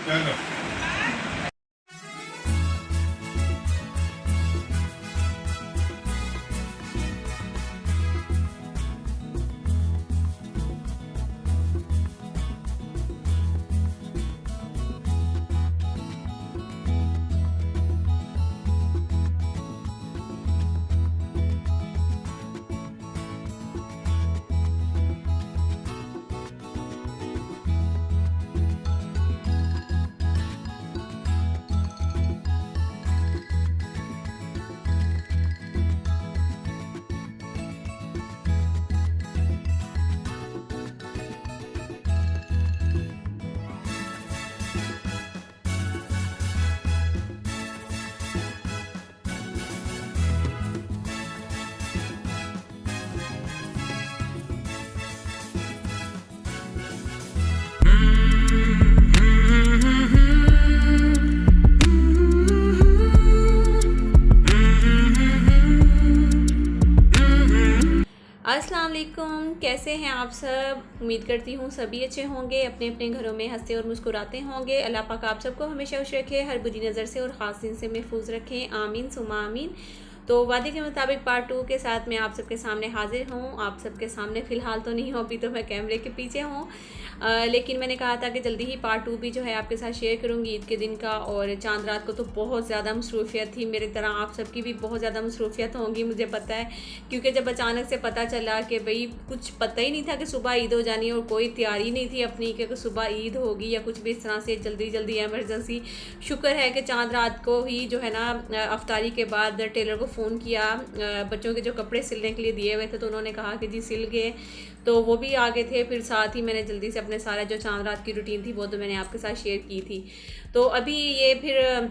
चलो। अस्सलाम वालेकुम, कैसे हैं आप सब। उम्मीद करती हूँ सभी अच्छे होंगे, अपने अपने घरों में हंसते और मुस्कुराते होंगे। अल्लाह पाक आप सबको हमेशा खुश रखे, हर बुरी नज़र से और ख़ास दिन से महफूज रखें, आमीन सुमा आमीन। तो वादे के मुताबिक पार्ट 2 के साथ मैं आप सबके सामने हाजिर हूँ। आप सबके सामने फ़िलहाल तो नहीं हूँ, अभी तो मैं कैमरे के पीछे हूँ, लेकिन मैंने कहा था कि जल्दी ही पार्ट 2 भी जो है आपके साथ शेयर करूँगी ईद के दिन का। और चांद रात को तो बहुत ज़्यादा मसरूफियत थी, मेरी तरह आप सबकी भी बहुत ज़्यादा मसरूफियत होंगी, मुझे पता है, क्योंकि जब अचानक से पता चला कि भाई कुछ पता ही नहीं था कि सुबह ईद हो जानी है और कोई तैयारी नहीं थी अपनी कि सुबह ईद होगी या कुछ भी इस तरह से जल्दी जल्दी एमरजेंसी। शुक्र है कि चांद रात को ही जो है ना अफ्तारी के बाद टेलर को फ़ोन किया, बच्चों के जो कपड़े सिलने के लिए दिए हुए थे तो उन्होंने कहा कि जी सिल गए, तो वो भी आ गए थे। फिर साथ ही मैंने जल्दी से अपने सारा जो चांद रात की रूटीन थी वो तो मैंने आपके साथ शेयर की थी। तो अभी ये फिर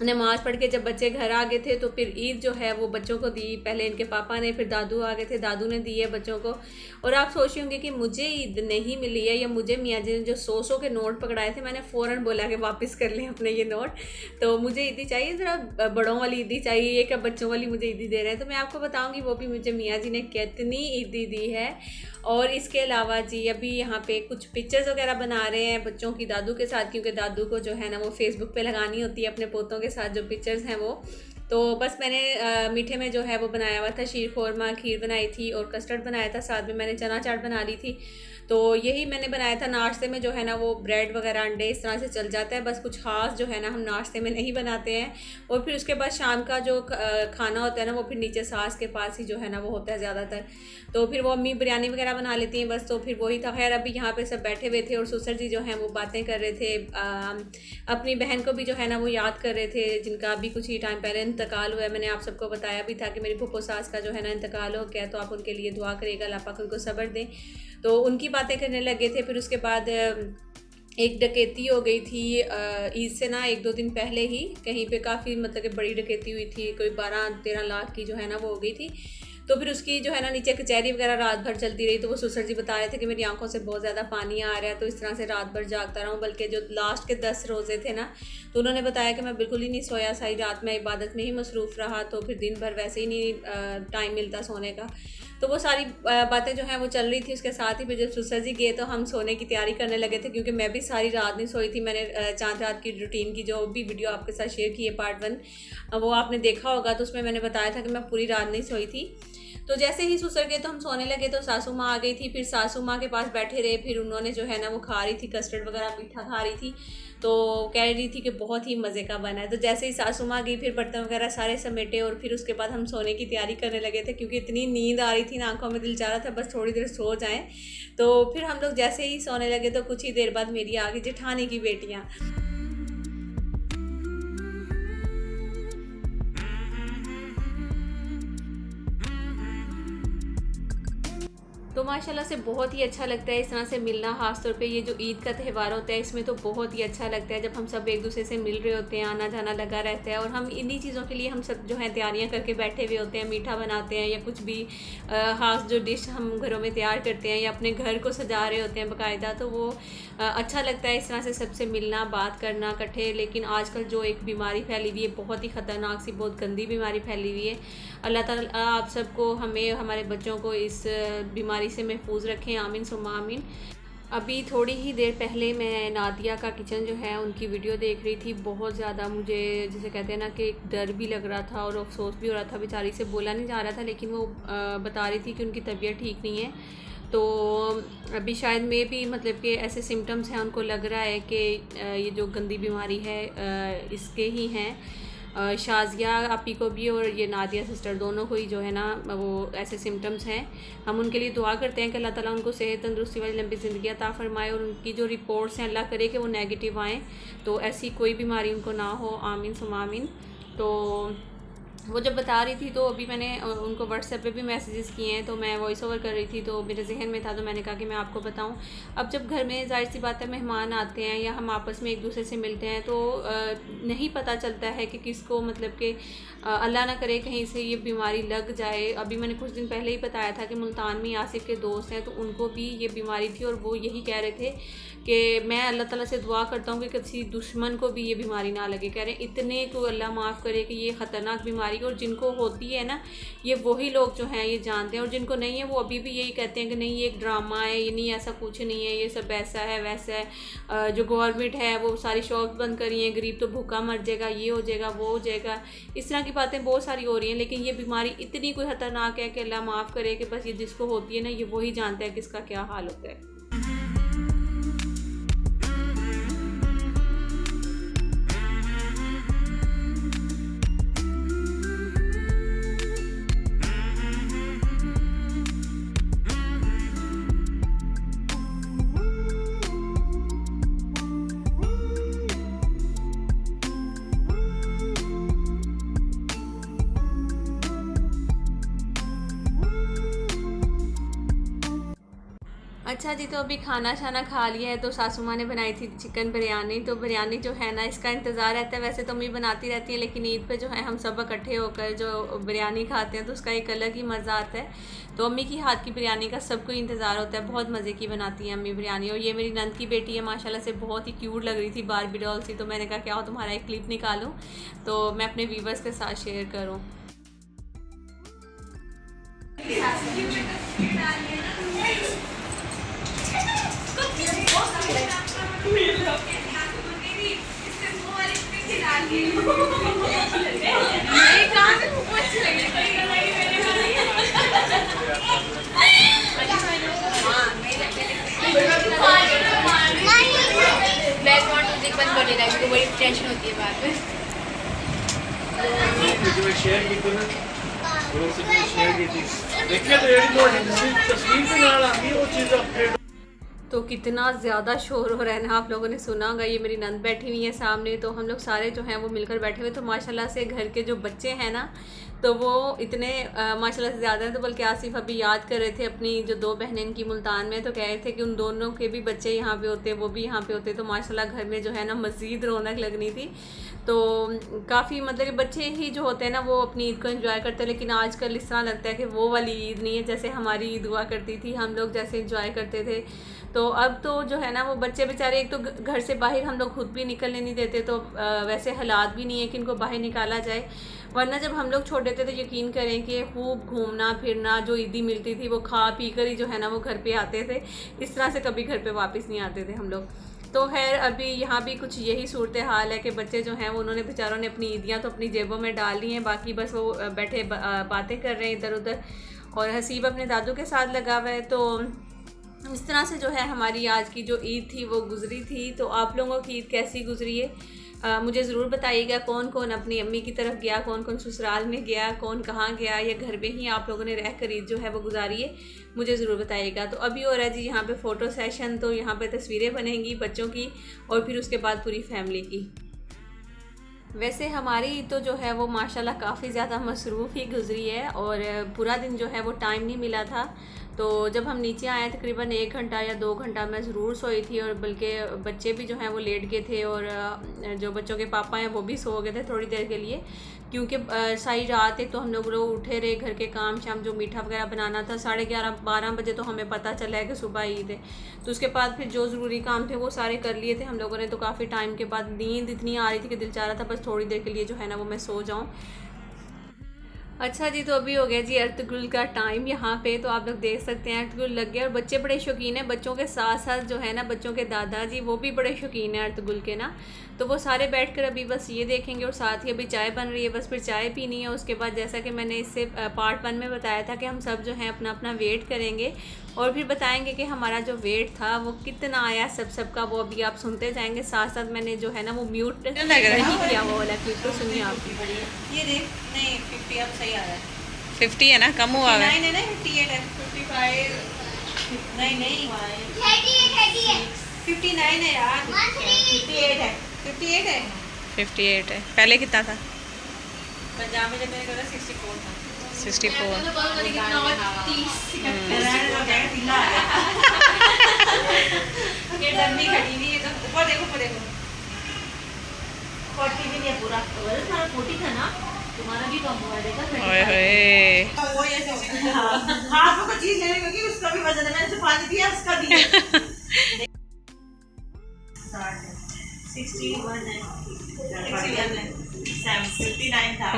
नमाज़ पढ़ के जब बच्चे घर आ गए थे तो फिर ईद जो है वो बच्चों को दी, पहले इनके पापा ने, फिर दादू आ गए थे, दादू ने दी है बच्चों को। और आप सोच रहे होंगे कि मुझे ईद नहीं मिली है, या मुझे मियाँ जी ने जो 100 के नोट पकड़ाए थे मैंने फ़ौरन बोला कि वापस कर लें अपने ये नोट, तो मुझे ईदी चाहिए, ज़रा बड़ों वाली ईदी चाहिए, ये क्या बच्चों वाली मुझे ईदी दे रहे हैं। तो मैं आपको बताऊँगी वो भी मुझे मियाँ जी ने कितनी ईदी दी है। और इसके अलावा जी अभी यहाँ पे कुछ पिक्चर्स वगैरह बना रहे हैं बच्चों की दादू के साथ, क्योंकि दादू को जो है ना वो फेसबुक पे लगानी होती है अपने पोतों के साथ जो पिक्चर्स हैं वो। तो बस मैंने मीठे में जो है वो बनाया हुआ था शीर खोरमा, खीर बनाई थी और कस्टर्ड बनाया था, साथ में मैंने चना चाट बना ली थी। तो यही मैंने बनाया था। नाश्ते में जो है ना वो ब्रेड वगैरह अंडे इस तरह से चल जाता है, बस कुछ खास जो है ना हम नाश्ते में नहीं बनाते हैं। और फिर उसके बाद शाम का जो खाना होता है ना वो फिर नीचे सास के पास ही जो है ना वो होता है ज़्यादातर, तो फिर वो अम्मी बिरयानी वगैरह बना लेती हैं बस। तो फिर वही था। खैर अभी यहाँ पे सब बैठे हुए थे और ससुर जी जो हैं वो बातें कर रहे थे, अपनी बहन को भी जो है ना वो याद कर रहे थे जिनका अभी कुछ ही टाइम पहले इंतकाल हुआ है। मैंने आप सबको बताया भी था कि मेरी फूफो सास का जो है ना इंतकाल हो गया, तो आप उनके लिए दुआ करिएगा, अल्लाह पाक उनको सब्र दें। तो उनकी बातें करने लगे थे। फिर उसके बाद एक डकैती हो गई थी ईद से ना 1-2 दिन पहले ही, कहीं पे काफ़ी मतलब कि बड़ी डकैती हुई थी, कोई 12-13 लाख की जो है ना वो हो गई थी। तो फिर उसकी जो है ना नीचे कचहरी वगैरह रात भर चलती रही। तो वो ससुर जी बता रहे थे कि मेरी आंखों से बहुत ज़्यादा पानी आ रहा है, तो इस तरह से रात भर जागता रहा हूँ। बल्कि जो लास्ट के 10 रोज़े थे ना तो उन्होंने बताया कि मैं बिल्कुल ही नहीं सोया, सारी रात में इबादत में ही मसरूफ़ रहा, तो फिर दिन भर वैसे ही नहीं टाइम मिलता सोने का। तो वो सारी बातें जो हैं वो चल रही थी। उसके साथ ही फिर जब ससुर जी गए तो हम सोने की तैयारी करने लगे थे, क्योंकि मैं भी सारी रात नहीं सोई थी। मैंने चांद रात की रूटीन की जो भी वीडियो आपके साथ शेयर की है पार्ट 1, वो आपने देखा होगा, तो उसमें मैंने बताया था कि मैं पूरी रात नहीं सोई थी। तो जैसे ही ससुर गए तो हम सोने लगे, तो सासू माँ आ गई थी। फिर सासू माँ के पास बैठे रहे, फिर उन्होंने जो है ना वो खा रही थी कस्टर्ड वगैरह, मीठा खा रही थी, तो कह रही थी कि बहुत ही मज़े का बना है। तो जैसे ही सासू माँ गई फिर बर्तन वगैरह सारे समेटे और फिर उसके बाद हम सोने की तैयारी करने लगे थे, क्योंकि इतनी नींद आ रही थी ना, आंखों में दिल चाह रहा था बस थोड़ी देर सो जाएं। तो फिर हम लोग जैसे ही सोने लगे तो कुछ ही देर बाद मेरी आ गई जेठानी की बेटियाँ। तो माशाल्लाह से बहुत ही अच्छा लगता है इस तरह से मिलना, ख़ास तौर पे ये जो ईद का त्यौहार होता है इसमें तो बहुत ही अच्छा लगता है जब हम सब एक दूसरे से मिल रहे होते हैं, आना जाना लगा रहता है। और हम इन्हीं चीज़ों के लिए हम सब जो है तैयारियां करके बैठे हुए होते हैं, मीठा बनाते हैं या कुछ भी ख़ास जो डिश हम घरों में तैयार करते हैं या अपने घर को सजा रहे होते हैं बाकायदा, तो वो अच्छा लगता है इस तरह से सबसे मिलना, बात करना इकट्ठे। लेकिन आजकल जो एक बीमारी फैली हुई है, बहुत ही ख़तरनाक सी, बहुत गंदी बीमारी फैली हुई है, अल्लाह ताला आप सबको, हमें, हमारे बच्चों को इस बीमारी से महफूज रखें, आमीन सुम्मा आमीन। अभी थोड़ी ही देर पहले मैं नादिया का किचन जो है उनकी वीडियो देख रही थी। बहुत ज़्यादा मुझे, जैसे कहते हैं ना, कि डर भी लग रहा था और अफसोस भी हो रहा था। बेचारी से बोला नहीं जा रहा था, लेकिन वो बता रही थी कि उनकी तबीयत ठीक नहीं है। तो अभी शायद में भी मतलब कि ऐसे सिम्टम्स हैं, उनको लग रहा है कि ये जो गंदी बीमारी है इसके ही हैं। शाज़िया आपी को भी और ये नादिया सिस्टर दोनों को ही जो है ना वो ऐसे सिम्टम्स हैं। हम उनके लिए दुआ करते हैं कि अल्लाह ताला उनको सेहत तंदुरुस्ती वाली लंबी ज़िंदगी अता फ़रमाए और उनकी जो रिपोर्ट्स हैं अल्लाह करे कि वो नेगेटिव आएँ, तो ऐसी कोई बीमारी उनको ना हो, आमीन सुम्मा आमीन। तो वो जब बता रही थी तो अभी मैंने उनको व्हाट्सएप पे भी मैसेजेस किए हैं, तो मैं वॉइस ओवर कर रही थी तो मेरे जहन में था, तो मैंने कहा कि मैं आपको बताऊं। अब जब घर में ज़ाहिर सी बात है मेहमान आते हैं या हम आपस में एक दूसरे से मिलते हैं तो नहीं पता चलता है कि किसको, मतलब कि अल्लाह ना करे कहीं से ये बीमारी लग जाए। अभी मैंने कुछ दिन पहले ही बताया था कि मुल्तान में आसिफ के दोस्त हैं, तो उनको भी ये बीमारी थी और वो यही कह रहे थे कि मैं अल्लाह ताला से दुआ करता हूँ कि किसी दुश्मन को भी ये बीमारी ना लगे। कह रहे हैं इतने को अल्लाह माफ़ करे कि ये ख़तरनाक बीमारी, और जिनको होती है ना ये वही लोग जो हैं ये जानते हैं, और जिनको नहीं है वो अभी भी यही कहते हैं कि नहीं ये एक ड्रामा है, ये नहीं, ऐसा कुछ नहीं है, ये सब ऐसा है वैसा है। जो गवर्नमेंट है वो सारी शॉप्स बंद करी हैं, गरीब तो भूखा मर जाएगा, ये हो जाएगा वो हो जाएगा, इस तरह की बातें बहुत सारी हो रही हैं। लेकिन ये बीमारी इतनी कोई ख़तरनाक है कि अल्लाह माफ़ करे कि बस ये जिसको होती है ना ये वही जानता है कि इसका क्या हाल होता है। अच्छा जी, तो अभी खाना शाना खा लिया है, तो सासू माँ ने बनाई थी चिकन बिरयानी। तो बिरयानी जो है ना इसका इंतज़ार रहता है, वैसे तो अम्मी बनाती रहती है, लेकिन ईद पे जो है हम सब इकट्ठे होकर जो बिरयानी खाते हैं तो उसका एक अलग ही मज़ा आता है। तो अम्मी की हाथ की बिरयानी का सबको इंतज़ार होता है, बहुत मज़े की बनाती हैं अम्मी बिरयानी। और ये मेरी नंद की बेटी है, माशाल्लाह से बहुत ही क्यूट लग रही थी, बारबी डॉल सी। तो मैंने कहा क्या हो तुम्हारा एक क्लिप निकालूँ तो मैं अपने व्यूवर्स के साथ शेयर करूँ। बड़ी टेंशन होती है बाद में। शेयर की थी ना, शेयर की थी, देखिए तो एक तस्वीर के नाल आती वो चीज़ अपडेट। तो कितना ज़्यादा शोर हो रहा है ना, आप लोगों ने सुना होगा। ये मेरी नंद बैठी हुई है सामने, तो हम लोग सारे जो हैं वो मिलकर बैठे हुए। तो माशाल्लाह से घर के जो बच्चे हैं ना तो वो इतने माशाल्लाह से ज़्यादा हैं। तो बल्कि आसिफ अभी याद कर रहे थे अपनी जो दो बहनें इनकी मुल्तान में, तो कह रहे थे कि उन दोनों के भी बच्चे यहाँ पे होते, वो भी यहाँ पे होते, तो माशाल्लाह घर में जो है ना मज़ीद रौनक लगनी थी। तो काफ़ी मतलब कि बच्चे ही जो होते हैं ना वो अपनी ईद को एंजॉय करते हैं। लेकिन आजकल इस तरह लगता है कि वो वाली ईद नहीं है जैसे हमारी ईद हुआ करती थी, हम लोग जैसे एंजॉय करते थे। तो अब तो जो है ना वो बच्चे बेचारे, एक तो घर से बाहर हम लोग खुद भी निकलने नहीं देते, तो वैसे हालात भी नहीं है कि इनको बाहर निकाला जाए। वरना जब हम लोग छोटे थे तो यकीन करें कि खूब घूमना फिरना, जो ईदी मिलती थी वो खा पी कर ही जो है ना वो घर पे आते थे। इस तरह से कभी घर पे वापस नहीं आते थे हम लोग। तो खैर अभी यहाँ भी कुछ यही सूरत हाल है कि बच्चे जो हैं वो उन्होंने बेचारों ने अपनी ईदियाँ तो अपनी जेबों में डाल ली हैं, बाकी बस वो बैठे बातें कर रहे हैं इधर उधर, और हसीब अपने दादू के साथ लगा हुआ है। तो इस तरह से जो है हमारी आज की जो ईद थी वो गुजरी थी। तो आप लोगों की ईद कैसी गुजरी है मुझे ज़रूर बताइएगा। कौन कौन अपनी अम्मी की तरफ गया, कौन कौन ससुराल में गया, कौन कहाँ गया, या घर में ही आप लोगों ने रह कर ईद जो है वो गुजारी है, मुझे ज़रूर बताइएगा। तो अभी हो रहा है जी यहाँ पे फ़ोटो सेशन, तो यहाँ पे तस्वीरें बनेंगी बच्चों की और फिर उसके बाद पूरी फैमिली की। वैसे हमारी तो जो है वो माशाल्लाह काफ़ी ज़्यादा मसरूफ़ ही गुजरी है, और पूरा दिन जो है वो टाइम नहीं मिला था। तो जब हम नीचे आए तकरीबन 1 घंटा या 2 घंटा मैं ज़रूर सोई थी, और बल्कि बच्चे भी जो हैं वो लेट गए थे, और जो बच्चों के पापा हैं वो भी सो गए थे थोड़ी देर के लिए, क्योंकि सारी रात एक तो हम लोग उठे रहे, घर के काम शाम जो मीठा वगैरह बनाना था। 11:30-12 बजे तो हमें पता चला है कि सुबह ईद है। तो उसके बाद फिर जो ज़रूरी काम थे वो सारे कर लिए थे हम लोगों ने। तो काफ़ी टाइम के बाद नींद इतनी आ रही थी कि दिल चाह रहा था बस थोड़ी देर के लिए जो है ना वो मैं सो जाऊँ। अच्छा जी, तो अभी हो गया जी अर्तुगरुल का टाइम यहाँ पे। तो आप लोग देख सकते हैं अर्तुगरुल लग गया और बच्चे बड़े शौकीन हैं। बच्चों के साथ साथ जो है ना बच्चों के दादाजी वो भी बड़े शौकीन हैं अर्तुगरुल के ना। तो वो सारे बैठकर अभी बस ये देखेंगे और साथ ही अभी चाय बन रही है, बस फिर चाय पीनी है। उसके बाद जैसा कि मैंने इससे पार्ट 1 में बताया था कि हम सब जो है अपना अपना वेट करेंगे और फिर बताएंगे कि हमारा जो वेट था वो कितना आया सबका, वो अभी आप सुनते जाएंगे। साथ साथ मैंने जो है ना वो म्यूट नहीं किया वो वाला क्लिप, तो सुनिए आप। ये देख, नहीं 50 अब सही आ रहा है। 50 है ना, कम हुआ है। नहीं 58 है, 55 नहीं 59 है यार, 58 है 58 है। पहले कितना था? पंजाब में जब मैंने करा 64 था। 64। ये डरनी खड़ी नहीं है, तो ऊपर देखो 40 भी नहीं है पूरा। तुम्हारा 40 था ना, तुम्हारा भी कम हुआ है, देखा। ओए होए, वो ऐसे हाथ में चीज लेने क्योंकि उसका भी वजन है, मैंने जो पानी दिया उसका दिया। 61 है, 59 था।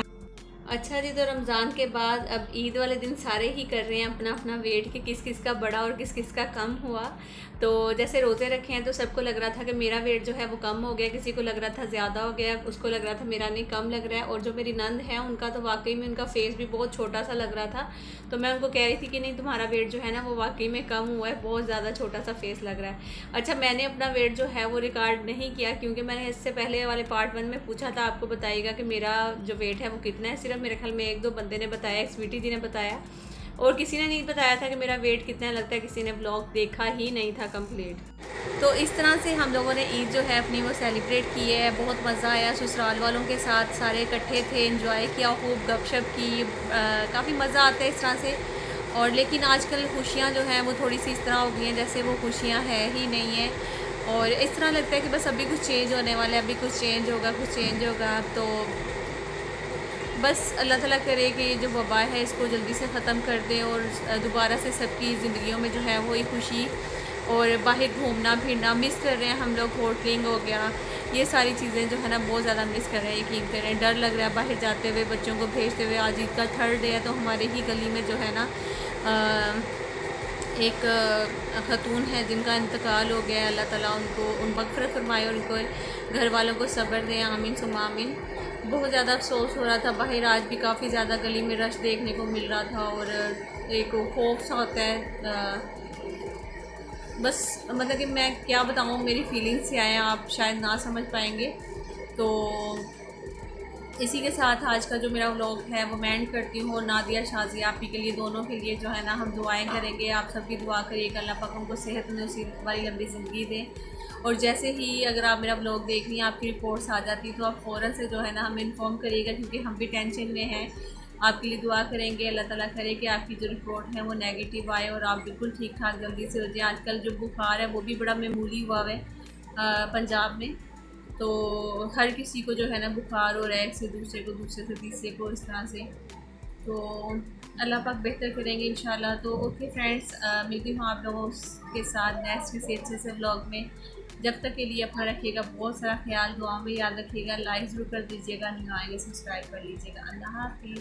अच्छा जी, तो रमज़ान के बाद अब ईद वाले दिन सारे ही कर रहे हैं अपना अपना वेट कि किस किस का बढ़ा और किस किस का कम हुआ। तो जैसे रोज़े रखे हैं तो सबको लग रहा था कि मेरा वेट जो है वो कम हो गया, किसी को लग रहा था ज़्यादा हो गया, उसको लग रहा था मेरा नहीं कम लग रहा है। और जो मेरी नंद है उनका तो वाकई में उनका फेस भी बहुत छोटा सा लग रहा था। तो मैं उनको कह रही थी कि नहीं तुम्हारा वेट जो है ना वो वाकई में कम हुआ है, बहुत ज़्यादा छोटा सा फेस लग रहा है। अच्छा, मैंने अपना वेट जो है वो रिकॉर्ड नहीं किया क्योंकि मैंने इससे पहले वाले पार्ट 1 में पूछा था आपको बताइएगा कि मेरा जो वेट है वो कितना है। सिर्फ मेरे ख्याल में 1-2 बंदे ने बताया, एक स्वीटी जी ने बताया और किसी ने नहीं बताया था कि मेरा वेट कितना लगता है, किसी ने ब्लॉग देखा ही नहीं था कंप्लीट। तो इस तरह से हम लोगों ने ईद जो है अपनी वो सेलिब्रेट की है। बहुत मज़ा आया, ससुराल वालों के साथ सारे इकट्ठे थे, एंजॉय किया, खूब गपशप की, काफ़ी मज़ा आता है इस तरह से। और लेकिन आजकल खुशियाँ जो हैं वो थोड़ी सी इस तरह हो गई हैं जैसे वो खुशियाँ है ही नहीं है। और इस तरह लगता है कि बस अभी कुछ चेंज होने वाला है, अभी कुछ चेंज होगा। तो बस अल्लाह ताला करे कि ये जो वबा है इसको जल्दी से ख़त्म कर दे और दोबारा से सबकी ज़िंदगियों में जो है वही खुशी और बाहर घूमना फिरना मिस कर रहे हैं हम लोग। होटलिंग हो गया, ये सारी चीज़ें जो है ना बहुत ज़्यादा मिस कर रहे हैं, यकीन करें। डर लग रहा है बाहर जाते हुए, बच्चों को भेजते हुए। आज ईद का 3rd डे है तो हमारे ही गली में जो है ना एक खतून है जिनका इंतकाल हो गया है। अल्लाह ताला उन मग़फ़िरत फरमाए और उनको घर वालों को सब्र दें, आमीन सुम्मा आमीन। बहुत ज़्यादा अफसोस हो रहा था बाहर, आज भी काफ़ी ज़्यादा गली में रश देखने को मिल रहा था और एक खौफ सा होता है। बस मतलब कि मैं क्या बताऊँ, मेरी फीलिंग्स से आए, आप शायद ना समझ पाएंगे। तो इसी के साथ आज का जो मेरा व्लॉग है वो मैं एंड करती हूँ। और नादिया शाज़िया आप ही के लिए, दोनों के लिए जो है ना हम दुआएं करेंगे। आप सबकी दुआ करिएगा अल्लाह पाक उनको सेहत में उसी वाली लंबी ज़िंदगी दें। और जैसे ही अगर आप मेरा व्लॉग देख रही हैं, आपकी रिपोर्ट्स आ जाती तो आप फ़ौरन से जो है ना हमें इन्फॉर्म करिएगा क्योंकि हम भी टेंशन में हैं। आपके लिए दुआ करेंगे, अल्लाह ताला करे कि आपकी जो रिपोर्ट है वो नेगेटिव आए और आप बिल्कुल ठीक ठाक जल्दी से हो जाए। आजकल जो बुखार है वो भी बड़ा मामूली हुआ है पंजाब में। तो हर किसी को जो है ना बुखार हो रहा है, एक से दूसरे को, दूसरे से तीसरे को, इस तरह से। तो अल्लाह पाक बेहतर करेंगे इंशाल्लाह। तो ओके फ्रेंड्स, मिलती हूँ आप लोगों के साथ नेक्स्ट किसी अच्छे से व्लॉग में। जब तक के लिए अपना रखिएगा बहुत सारा ख्याल, दुआ में याद रखिएगा, लाइक ज़रूर कर दीजिएगा, नहीं आएंगे सब्सक्राइब कर लीजिएगा। अल्लाह हाफ़िज़।